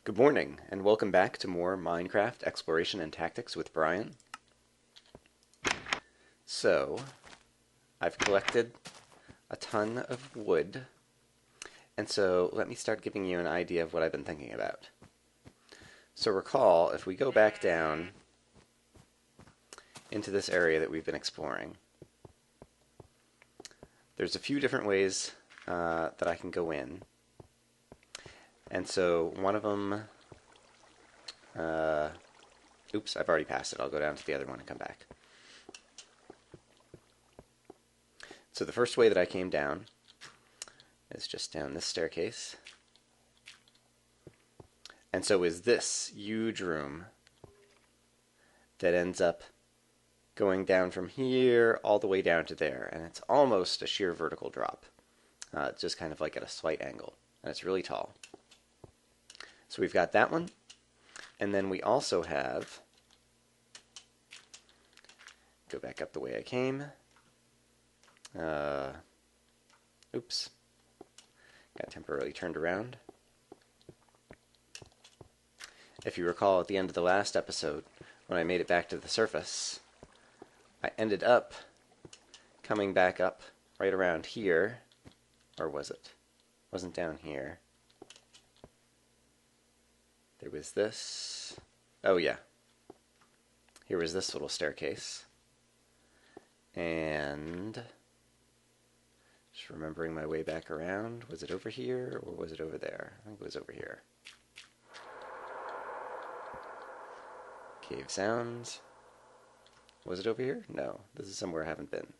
Good morning, and welcome back to more Minecraft Exploration and Tactics with Brian. So, I've collected a ton of wood, and so let me start giving you an idea of what I've been thinking about. So recall, if we go back down into this area that we've been exploring, there's a few different ways that I can go in. And so one of them, oops, I've already passed it. I'll go down to the other one and come back. So the first way that I came down is just down this staircase. And so is this huge room that ends up going down from here all the way down to there. And it's almost a sheer vertical drop. It's just kind of like at a slight angle. And it's really tall. So we've got that one. And then we also have, go back up the way I came. Oops. Got temporarily turned around. If you recall at the end of the last episode, when I made it back to the surface, I ended up coming back up right around here. Or was it? Wasn't down here. There was this. Oh yeah. Here was this little staircase. And just remembering my way back around. Was it over here or was it over there? I think it was over here. Cave sounds. Was it over here? No. This is somewhere I haven't been.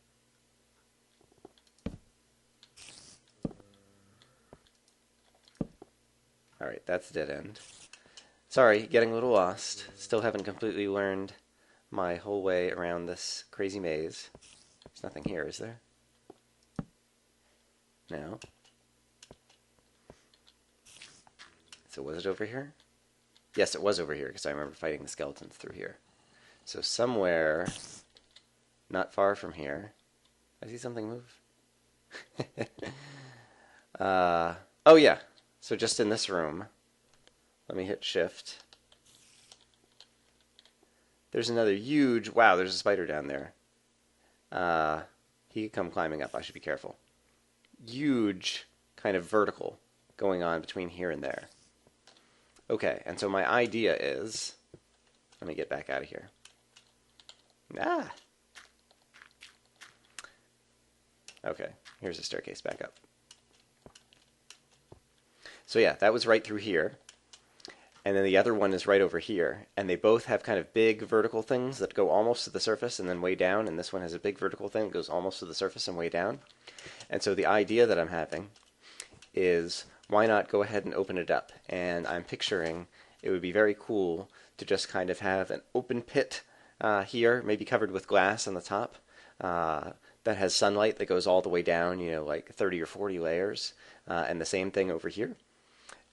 Alright, that's a dead end. Sorry, getting a little lost. Still haven't completely learned my whole way around this crazy maze. There's nothing here, is there? No. So was it over here? Yes, it was over here, because I remember fighting the skeletons through here. So somewhere not far from here. I see something move. Oh yeah. So just in this room. Let me hit shift. There's another huge, wow, there's a spider down there. He could come climbing up. I should be careful. Huge kind of vertical going on between here and there. Okay, and so my idea is, let me get back out of here. Ah! Okay, here's the staircase back up. So yeah, that was right through here. And then the other one is right over here. And they both have kind of big vertical things that go almost to the surface and then way down. And this one has a big vertical thing that goes almost to the surface and way down. And so the idea that I'm having is, why not go ahead and open it up? And I'm picturing it would be very cool to just kind of have an open pit here, maybe covered with glass on the top, that has sunlight that goes all the way down, you know, like 30 or 40 layers. And the same thing over here.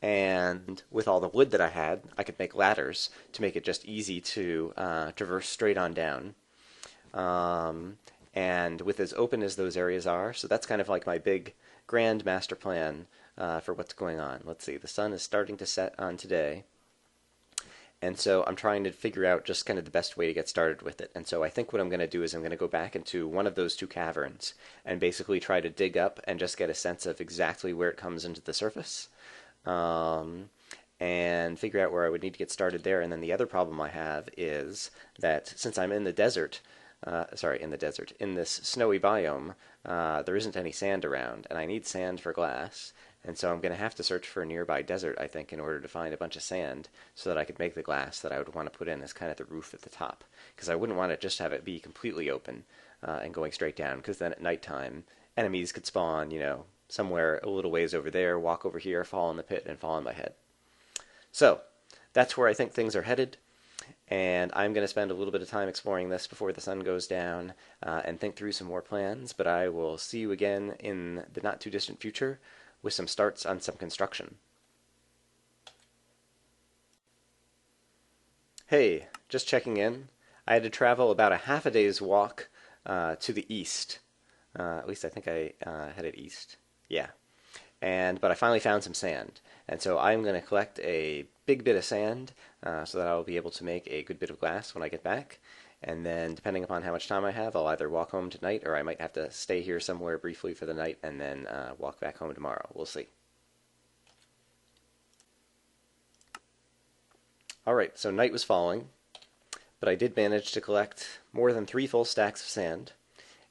And with all the wood that I had, I could make ladders to make it just easy to traverse straight on down. And with as open as those areas are, so that's kind of like my big grand master plan for what's going on. Let's see, the sun is starting to set on today. And so I'm trying to figure out just kind of the best way to get started with it. And so I think what I'm going to do is I'm going to go back into one of those two caverns and basically try to dig up and just get a sense of exactly where it comes into the surface. And figure out where I would need to get started there. And then the other problem I have is that since I'm in the desert, in this snowy biome, there isn't any sand around, and I need sand for glass. And so I'm going to have to search for a nearby desert, I think, in order to find a bunch of sand so that I could make the glass that I would want to put in as kind of the roof at the top. Because I wouldn't want to just have it be completely open and going straight down, because then at nighttime, enemies could spawn, you know, somewhere a little ways over there, walk over here, fall in the pit, and fall on my head. So, that's where I think things are headed, and I'm going to spend a little bit of time exploring this before the sun goes down and think through some more plans, but I will see you again in the not-too-distant future with some starts on some construction. Hey, just checking in. I had to travel about a half a day's walk to the east. At least I think I headed east. Yeah. but I finally found some sand. And so I'm going to collect a big bit of sand so that I'll be able to make a good bit of glass when I get back. And then, depending upon how much time I have, I'll either walk home tonight or I might have to stay here somewhere briefly for the night and then walk back home tomorrow. We'll see. Alright, so night was falling, but I did manage to collect more than 3 full stacks of sand,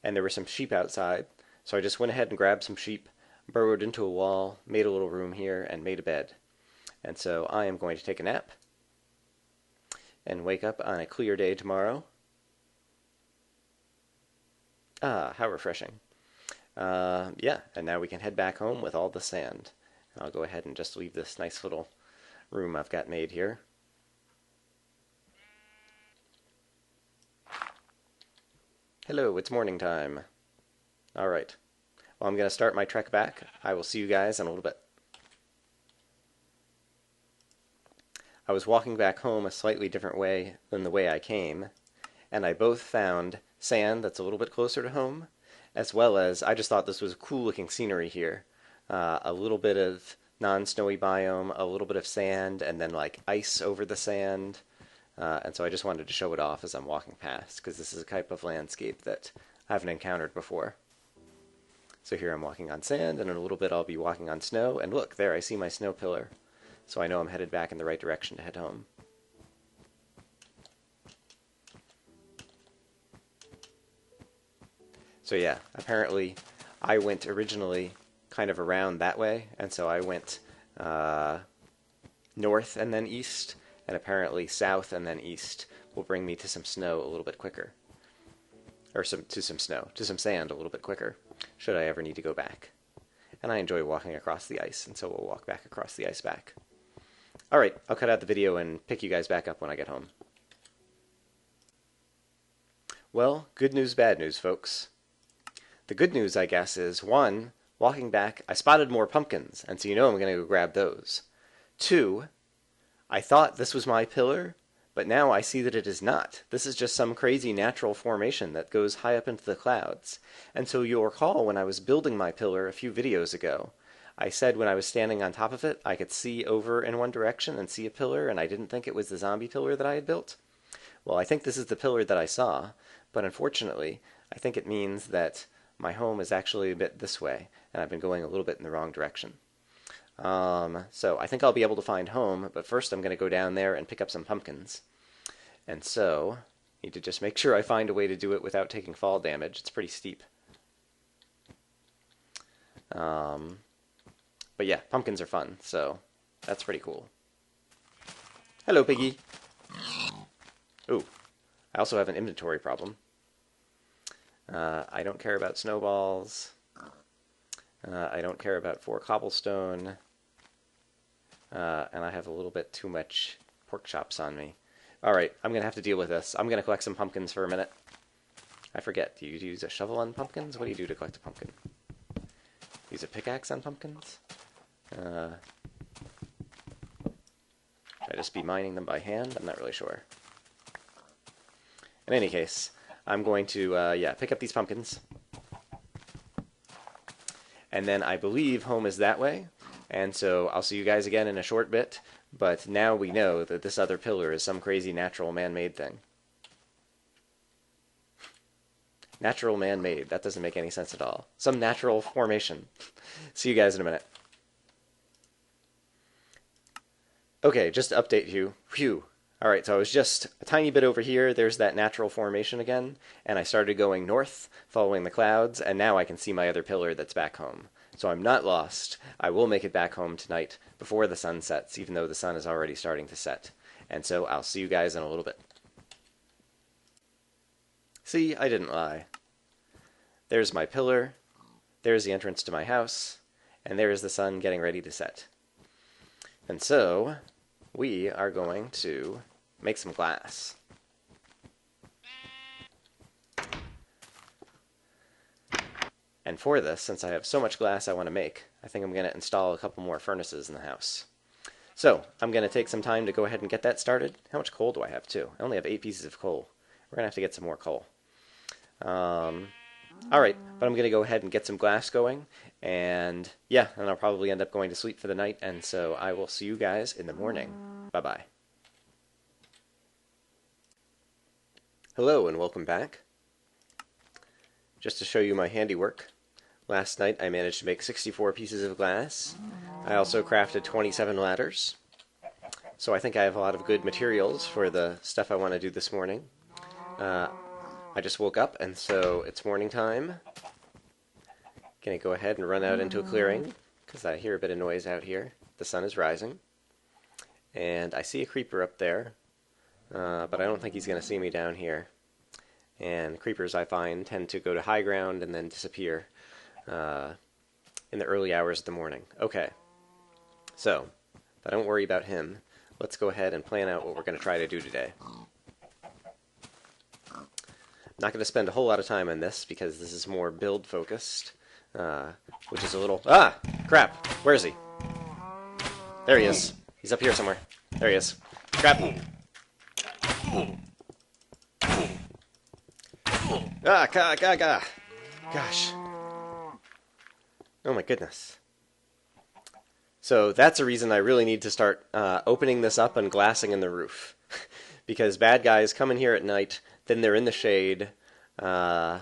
and there were some sheep outside, so I just went ahead and grabbed some sheep, burrowed into a wall, made a little room here, and made a bed. And so I am going to take a nap and wake up on a clear day tomorrow. Ah, how refreshing. Yeah, and now we can head back home with all the sand. And I'll go ahead and just leave this nice little room I've got made here. Hello, it's morning time. Alright. Well, I'm going to start my trek back. I will see you guys in a little bit. I was walking back home a slightly different way than the way I came, and I both found sand that's a little bit closer to home, as well as I just thought this was cool looking scenery here. A little bit of non-snowy biome, a little bit of sand, and then like ice over the sand. And so I just wanted to show it off as I'm walking past, because this is a type of landscape that I haven't encountered before. So here I'm walking on sand, and in a little bit I'll be walking on snow, and look, there I see my snow pillar. So I know I'm headed back in the right direction to head home. So yeah, apparently I went originally kind of around that way, and so I went north and then east, and apparently south and then east will bring me to some snow a little bit quicker. Or to some sand a little bit quicker, should I ever need to go back. And I enjoy walking across the ice, and so we'll walk back across the ice back. Alright, I'll cut out the video and pick you guys back up when I get home. Well, good news, bad news, folks. The good news, I guess, is 1, walking back, I spotted more pumpkins, and so you know I'm going to go grab those. 2, I thought this was my pillar, but now I see that it is not. This is just some crazy natural formation that goes high up into the clouds. And so you'll recall when I was building my pillar a few videos ago, I said when I was standing on top of it, I could see over in one direction and see a pillar, and I didn't think it was the zombie pillar that I had built. Well, I think this is the pillar that I saw, but unfortunately, I think it means that my home is actually a bit this way, and I've been going a little bit in the wrong direction. So I think I'll be able to find home, but first I'm going to go down there and pick up some pumpkins. And so, need to just make sure I find a way to do it without taking fall damage. It's pretty steep. But yeah, pumpkins are fun, so that's pretty cool. Hello, Piggy. Ooh, I also have an inventory problem. I don't care about snowballs. I don't care about 4 cobblestone. And I have a little bit too much pork chops on me. Alright, I'm going to have to deal with this. I'm going to collect some pumpkins for a minute. I forget, do you use a shovel on pumpkins? What do you do to collect a pumpkin? Use a pickaxe on pumpkins? Should I just be mining them by hand? I'm not really sure. In any case, I'm going to, pick up these pumpkins. And then I believe home is that way. And so I'll see you guys again in a short bit. But now we know that this other pillar is some crazy natural man-made thing. Natural man-made. That doesn't make any sense at all. Some natural formation. See you guys in a minute. Okay, just to update you. Phew. Alright, so I was just a tiny bit over here. There's that natural formation again. And I started going north, following the clouds, and now I can see my other pillar that's back home. So I'm not lost. I will make it back home tonight before the sun sets, even though the sun is already starting to set. And so I'll see you guys in a little bit. See, I didn't lie. There's my pillar, there's the entrance to my house, and there's the sun getting ready to set. And so, we are going to make some glass. And for this, since I have so much glass I want to make, I think I'm going to install a couple more furnaces in the house. So, I'm going to take some time to go ahead and get that started. How much coal do I have, too? I only have 8 pieces of coal. We're going to have to get some more coal. Alright, but I'm going to go ahead and get some glass going, and yeah, and I'll probably end up going to sleep for the night, and so I will see you guys in the morning. Bye-bye. Hello, and welcome back. Just to show you my handiwork, last night I managed to make 64 pieces of glass. I also crafted 27 ladders. So I think I have a lot of good materials for the stuff I want to do this morning. I just woke up, and so it's morning time. Gonna go ahead and run out into a clearing, because I hear a bit of noise out here. The sun is rising. And I see a creeper up there, but I don't think he's going to see me down here. And creepers, I find, tend to go to high ground and then disappear in the early hours of the morning. Okay, so, but don't worry about him. Let's go ahead and plan out what we're going to try to do today. I'm not going to spend a whole lot of time on this because this is more build focused, which is a little... Ah! Crap! Where is he? There he is. He's up here somewhere. There he is. Crap! Ah! Gosh. Oh my goodness. So that's a reason I really need to start opening this up and glassing in the roof. Because bad guys come in here at night, then they're in the shade. Yeah,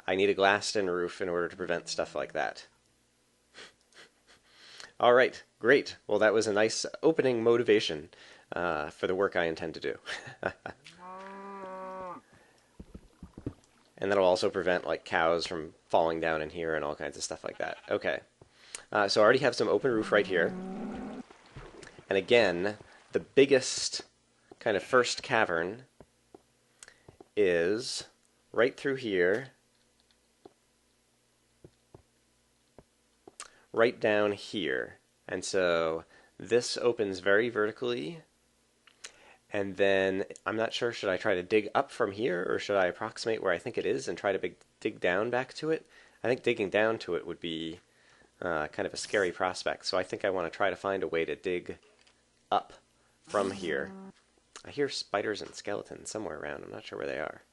I need a glassed-in roof in order to prevent stuff like that. Alright, great. Well, that was a nice opening motivation for the work I intend to do. And that'll also prevent like cows from falling down in here and all kinds of stuff like that. Okay. So I already have some open roof right here. And again, the biggest kind of first cavern is right through here, right down here. And so this opens very vertically. And then I'm not sure, should I try to dig up from here, or should I approximate where I think it is and try to dig down back to it? I think digging down to it would be kind of a scary prospect, so I think I want to try to find a way to dig up from here. I hear spiders and skeletons somewhere around. I'm not sure where they are.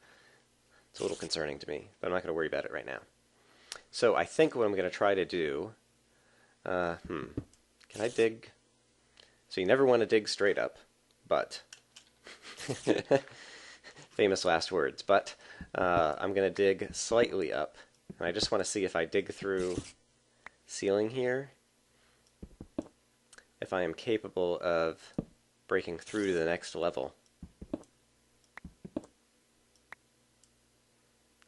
It's a little concerning to me, but I'm not going to worry about it right now. So I think what I'm going to try to do... Can I dig? So you never want to dig straight up, but... Famous last words, but I'm going to dig slightly up, and I just want to see if I dig through ceiling here, if I am capable of breaking through to the next level.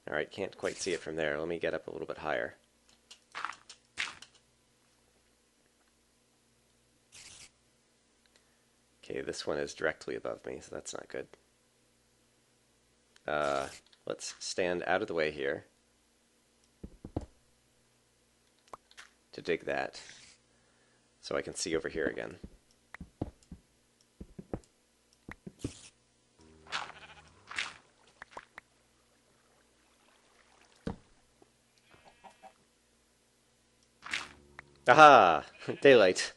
Alright, can't quite see it from there. Let me get up a little bit higher. Okay, this one is directly above me, so that's not good. Let's stand out of the way here to dig that, so I can see over here again. Aha! Daylight.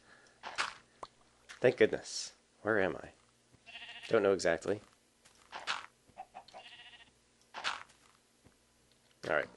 Thank goodness. Where am I? Don't know exactly. Alright.